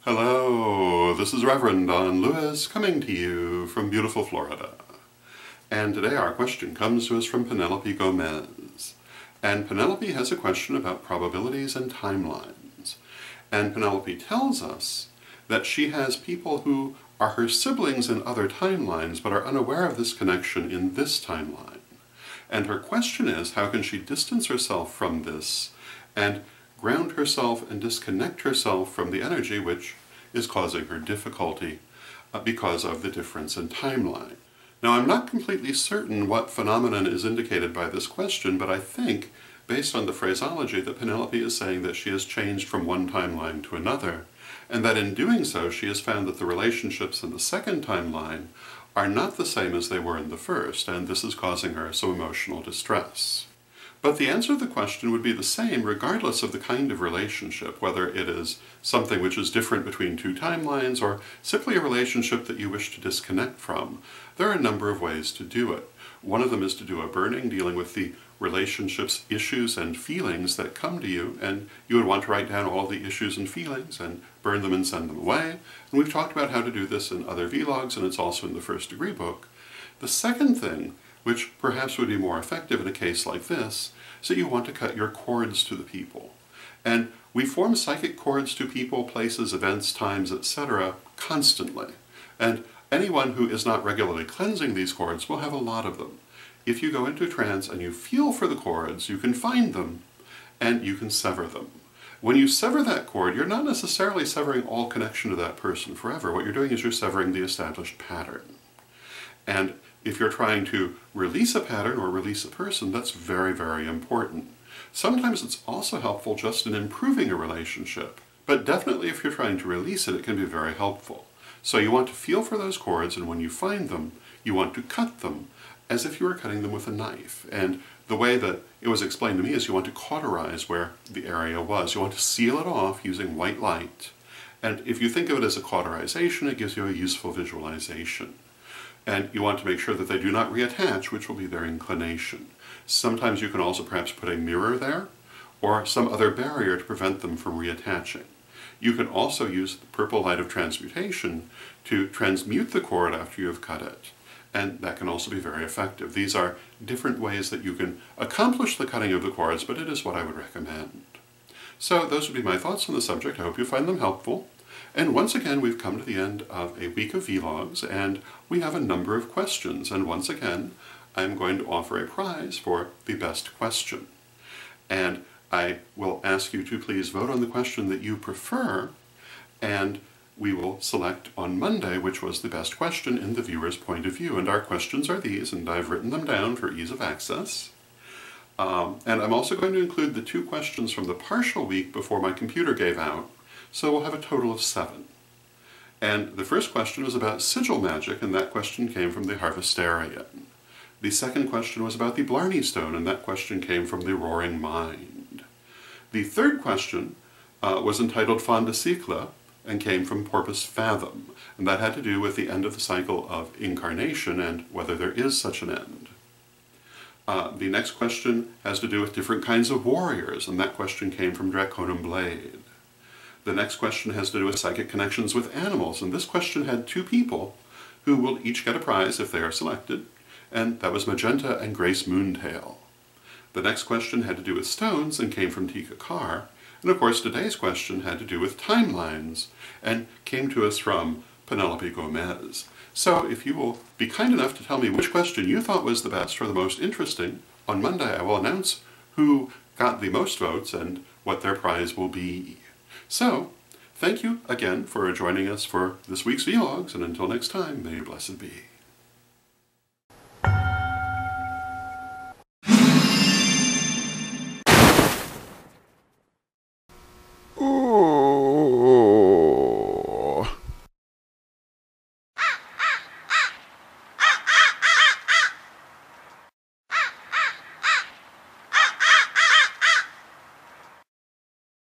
Hello, this is Reverend Don Lewis coming to you from beautiful Florida. And today our question comes to us from Penelope Gomez. And Penelope has a question about probabilities and timelines. And Penelope tells us that she has people who are her siblings in other timelines but are unaware of this connection in this timeline. And her question is, how can she distance herself from this and ground herself and disconnect herself from the energy which is causing her difficulty because of the difference in timeline. Now, I'm not completely certain what phenomenon is indicated by this question, but I think, based on the phraseology, that Penelope is saying that she has changed from one timeline to another, and that in doing so she has found that the relationships in the second timeline are not the same as they were in the first, and this is causing her some emotional distress. But the answer to the question would be the same regardless of the kind of relationship, whether it is something which is different between two timelines or simply a relationship that you wish to disconnect from. There are a number of ways to do it. One of them is to do a burning, dealing with the relationships, issues, and feelings that come to you, and you would want to write down all the issues and feelings and burn them and send them away. And we've talked about how to do this in other vlogs, and it's also in the First Degree book. The second thing, which perhaps would be more effective in a case like this, is that you want to cut your cords to the people. And we form psychic cords to people, places, events, times, etc. constantly. And anyone who is not regularly cleansing these cords will have a lot of them. If you go into a trance and you feel for the cords, you can find them and you can sever them. When you sever that cord, you're not necessarily severing all connection to that person forever. What you're doing is you're severing the established pattern. And if you're trying to release a pattern or release a person, that's very, very important. Sometimes it's also helpful just in improving a relationship, but definitely if you're trying to release it, it can be very helpful. So you want to feel for those cords, and when you find them, you want to cut them as if you were cutting them with a knife. And the way that it was explained to me is you want to cauterize where the area was. You want to seal it off using white light. And if you think of it as a cauterization, it gives you a useful visualization. And you want to make sure that they do not reattach, which will be their inclination. Sometimes you can also perhaps put a mirror there, or some other barrier to prevent them from reattaching. You can also use the purple light of transmutation to transmute the cord after you have cut it. And that can also be very effective. These are different ways that you can accomplish the cutting of the cords, but it is what I would recommend. So those would be my thoughts on the subject. I hope you find them helpful. And once again, we've come to the end of a week of vlogs, and we have a number of questions. And once again, I'm going to offer a prize for the best question. And I will ask you to please vote on the question that you prefer, and we will select on Monday which was the best question in the viewer's point of view. And our questions are these, and I've written them down for ease of access. And I'm also going to include the 2 questions from the partial week before my computer gave out. So we'll have a total of 7. And the first question was about sigil magic, and that question came from the Harvestarian. The second question was about the Blarney Stone, and that question came from the Roaring Mind. The third question was entitled Fin de Cycle, and came from Porpoise Fathom, and that had to do with the end of the cycle of incarnation and whether there is such an end. The next question has to do with different kinds of warriors, and that question came from Draconum Blade. The next question has to do with psychic connections with animals, and this question had 2 people who will each get a prize if they are selected, and that was Magenta and Grace Moontail. The next question had to do with stones and came from Tika Carr, and of course today's question had to do with timelines and came to us from Penelope Gomez. So if you will be kind enough to tell me which question you thought was the best or the most interesting, on Monday I will announce who got the most votes and what their prize will be. So, thank you again for joining us for this week's vlogs, and until next time, may you blessed be.